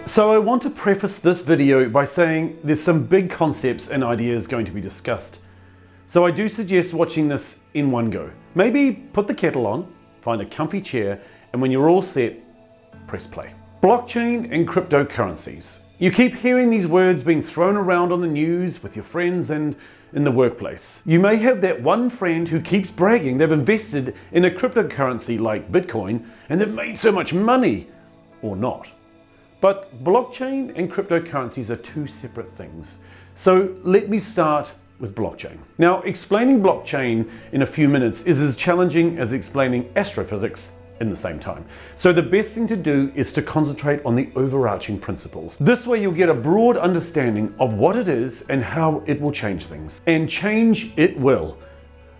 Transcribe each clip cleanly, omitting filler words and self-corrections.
So I want to preface this video by saying there's some big concepts and ideas going to be discussed. So I do suggest watching this in one go. Maybe put the kettle on, find a comfy chair, and when you're all set, press play. Blockchain and cryptocurrencies. You keep hearing these words being thrown around on the news with your friends and in the workplace. You may have that one friend who keeps bragging they've invested in a cryptocurrency like Bitcoin and they've made so much money, or not. But blockchain and cryptocurrencies are two separate things. So let me start with blockchain. Now, explaining blockchain in a few minutes is as challenging as explaining astrophysics in the same time. So the best thing to do is to concentrate on the overarching principles. This way you'll get a broad understanding of what it is and how it will change things. And change it will.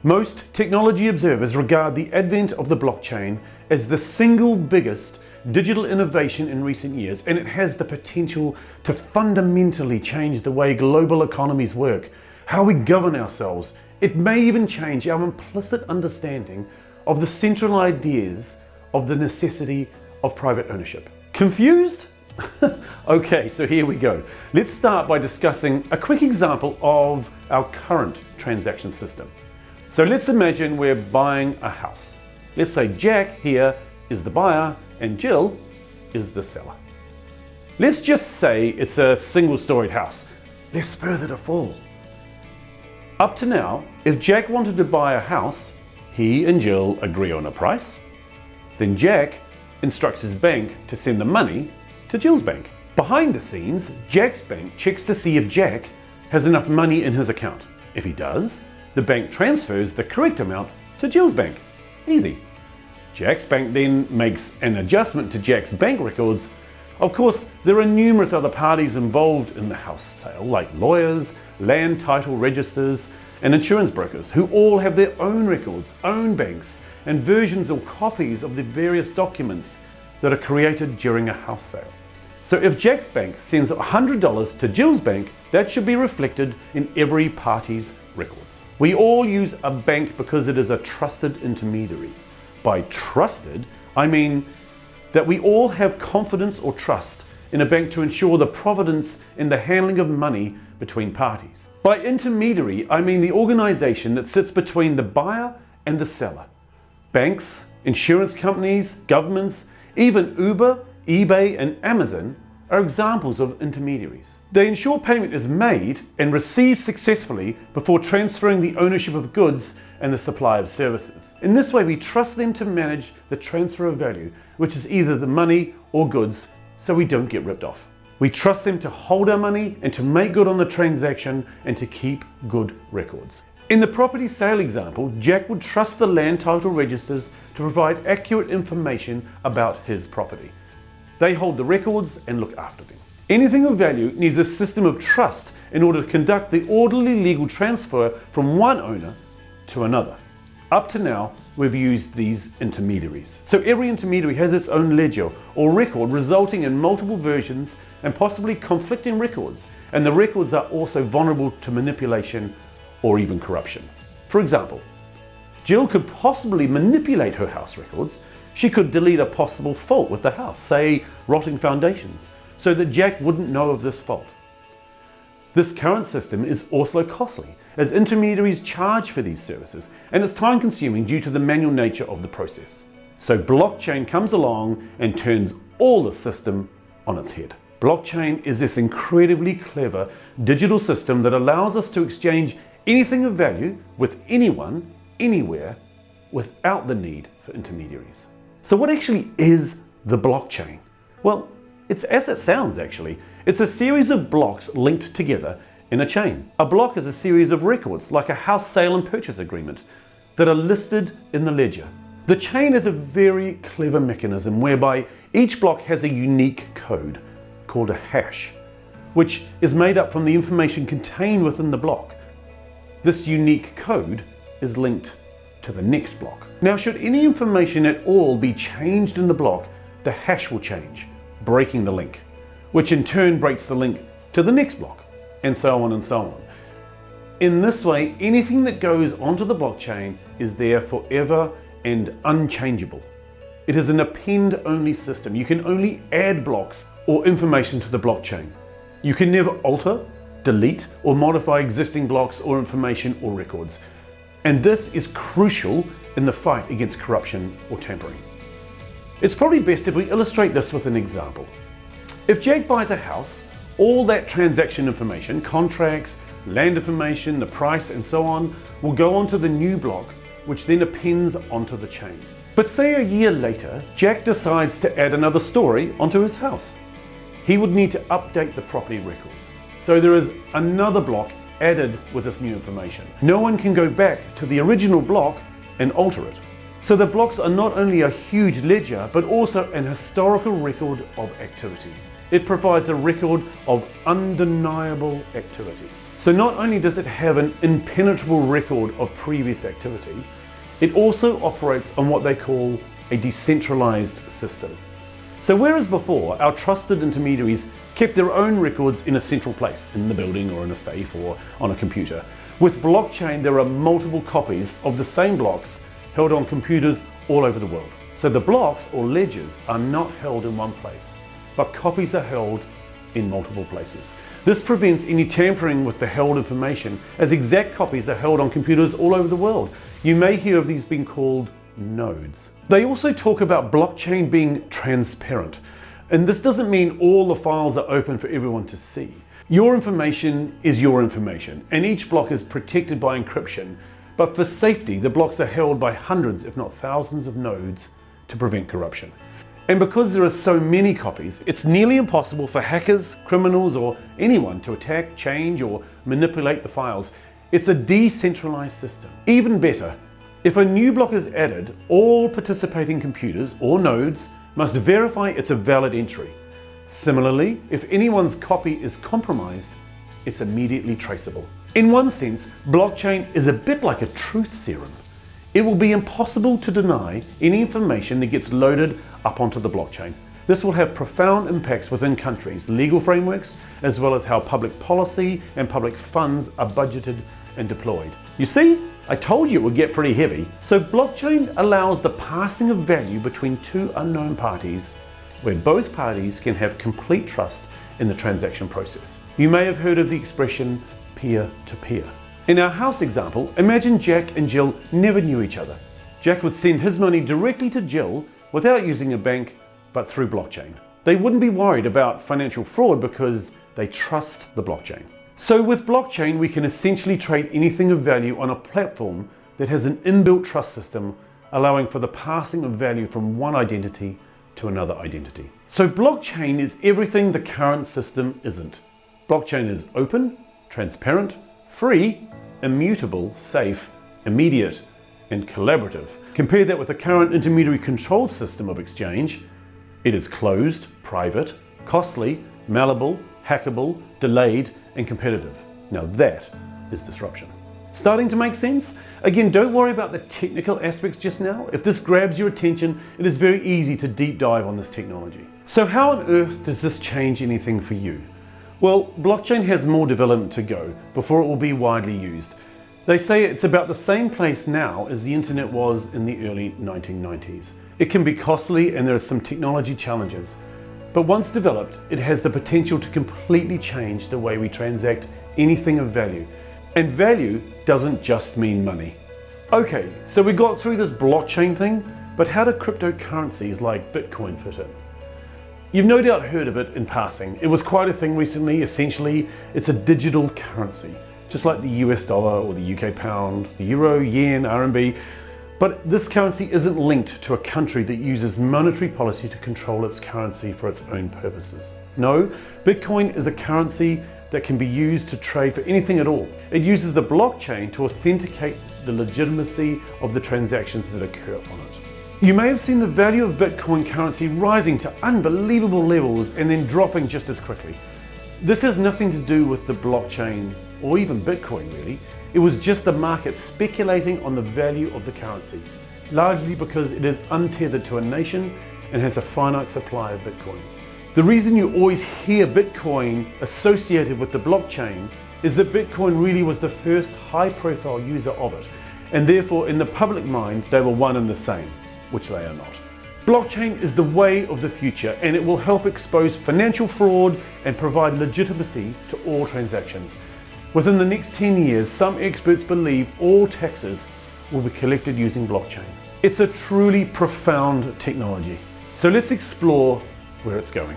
Most technology observers regard the advent of the blockchain as the single biggest digital innovation in recent years, and it has the potential to fundamentally change the way global economies work, how we govern ourselves. It may even change our implicit understanding of the central ideas of the necessity of private ownership. Confused? Okay, so here we go. Let's start by discussing a quick example of our current transaction system. So let's imagine we're buying a house. Let's say Jack here is the buyer and Jill is the seller. Let's just say it's a single-storied house, less further to fall. Up to now, if Jack wanted to buy a house, he and Jill agree on a price. Then Jack instructs his bank to send the money to Jill's bank. Behind the scenes, Jack's bank checks to see if Jack has enough money in his account. If he does, the bank transfers the correct amount to Jill's bank. Easy. Jack's bank then makes an adjustment to Jack's bank records. Of course, there are numerous other parties involved in the house sale, like lawyers, land title registers, and insurance brokers, who all have their own records, own banks, and versions or copies of the various documents that are created during a house sale. So if Jack's bank sends $100 to Jill's bank, that should be reflected in every party's records. We all use a bank because it is a trusted intermediary. By trusted, I mean that we all have confidence or trust in a bank to ensure the providence in the handling of money between parties. By intermediary, I mean the organization that sits between the buyer and the seller. Banks, insurance companies, governments, even Uber, eBay, and Amazon are examples of intermediaries. They ensure payment is made and received successfully before transferring the ownership of goods and the supply of services. In this way, we trust them to manage the transfer of value, which is either the money or goods, so we don't get ripped off. We trust them to hold our money and to make good on the transaction and to keep good records. In the property sale example, Jack would trust the land title registers to provide accurate information about his property. They hold the records and look after them. Anything of value needs a system of trust in order to conduct the orderly legal transfer from one owner to another. Up to now, we've used these intermediaries. So every intermediary has its own ledger or record, resulting in multiple versions and possibly conflicting records. And the records are also vulnerable to manipulation or even corruption. For example, Jill could possibly manipulate her house records. She could delete a possible fault with the house, say rotting foundations, so that Jack wouldn't know of this fault. This current system is also costly, as intermediaries charge for these services, and it's time-consuming due to the manual nature of the process. So blockchain comes along and turns all the system on its head. Blockchain is this incredibly clever digital system that allows us to exchange anything of value with anyone, anywhere, without the need for intermediaries. So what actually is the blockchain? Well, it's as it sounds actually. It's a series of blocks linked together in a chain. A block is a series of records, like a house sale and purchase agreement, that are listed in the ledger. The chain is a very clever mechanism whereby each block has a unique code called a hash, which is made up from the information contained within the block. This unique code is linked to the next block. Now, should any information at all be changed in the block, the hash will change, breaking the link, which in turn breaks the link to the next block, and so on and so on. In this way, anything that goes onto the blockchain is there forever and unchangeable. It is an append-only system. You can only add blocks or information to the blockchain. You can never alter, delete, or modify existing blocks or information or records. And this is crucial in the fight against corruption or tampering. It's probably best if we illustrate this with an example. If Jack buys a house, all that transaction information, contracts, land information, the price, and so on, will go onto the new block, which then appends onto the chain. But say a year later, Jack decides to add another story onto his house. He would need to update the property records. So there is another block added with this new information. No one can go back to the original block and alter it. So the blocks are not only a huge ledger, but also an historical record of activity. It provides a record of undeniable activity. So not only does it have an impenetrable record of previous activity, it also operates on what they call a decentralized system. So whereas before our trusted intermediaries kept their own records in a central place, in the building or in a safe or on a computer, with blockchain there are multiple copies of the same blocks held on computers all over the world. So the blocks or ledgers are not held in one place, but copies are held in multiple places. This prevents any tampering with the held information, as exact copies are held on computers all over the world. You may hear of these being called nodes. They also talk about blockchain being transparent, and this doesn't mean all the files are open for everyone to see. Your information is your information, and each block is protected by encryption, but for safety, the blocks are held by hundreds, if not thousands of nodes to prevent corruption. And because there are so many copies, it's nearly impossible for hackers, criminals, or anyone to attack, change, or manipulate the files. It's a decentralized system. Even better, if a new block is added, all participating computers or nodes must verify it's a valid entry. Similarly, if anyone's copy is compromised, it's immediately traceable. In one sense, blockchain is a bit like a truth serum. It will be impossible to deny any information that gets loaded up onto the blockchain. This will have profound impacts within countries' legal frameworks, as well as how public policy and public funds are budgeted and deployed. You see, I told you it would get pretty heavy. So blockchain allows the passing of value between two unknown parties, where both parties can have complete trust in the transaction process. You may have heard of the expression peer-to-peer. In our house example, imagine Jack and Jill never knew each other. Jack would send his money directly to Jill without using a bank, but through blockchain. They wouldn't be worried about financial fraud because they trust the blockchain. So with blockchain, we can essentially trade anything of value on a platform that has an inbuilt trust system, allowing for the passing of value from one identity to another identity. So blockchain is everything the current system isn't. Blockchain is open, transparent, free, immutable, safe, immediate, and collaborative. Compare that with the current intermediary controlled system of exchange. It is closed, private, costly, malleable, hackable, delayed, and competitive. Now that is disruption. Starting to make sense? Again, don't worry about the technical aspects just now. If this grabs your attention, it is very easy to deep dive on this technology. So how on earth does this change anything for you? Well, blockchain has more development to go before it will be widely used. They say it's about the same place now as the internet was in the early 1990s. It can be costly and there are some technology challenges. But once developed, it has the potential to completely change the way we transact anything of value. And value doesn't just mean money. Okay, so we got through this blockchain thing, but how do cryptocurrencies like Bitcoin fit in? You've no doubt heard of it in passing. It was quite a thing recently. Essentially, it's a digital currency, just like the US dollar or the UK pound, the euro, yen, RMB. But this currency isn't linked to a country that uses monetary policy to control its currency for its own purposes. No, Bitcoin is a currency that can be used to trade for anything at all. It uses the blockchain to authenticate the legitimacy of the transactions that occur on it. You may have seen the value of Bitcoin currency rising to unbelievable levels and then dropping just as quickly. This has nothing to do with the blockchain or even Bitcoin really. It was just the market speculating on the value of the currency, largely because it is untethered to a nation and has a finite supply of Bitcoins. The reason you always hear Bitcoin associated with the blockchain is that Bitcoin really was the first high-profile user of it, and therefore in the public mind they were one and the same, which they are not. Blockchain is the way of the future, and it will help expose financial fraud and provide legitimacy to all transactions. Within the next 10 years, some experts believe all taxes will be collected using blockchain. It's a truly profound technology. So let's explore where it's going.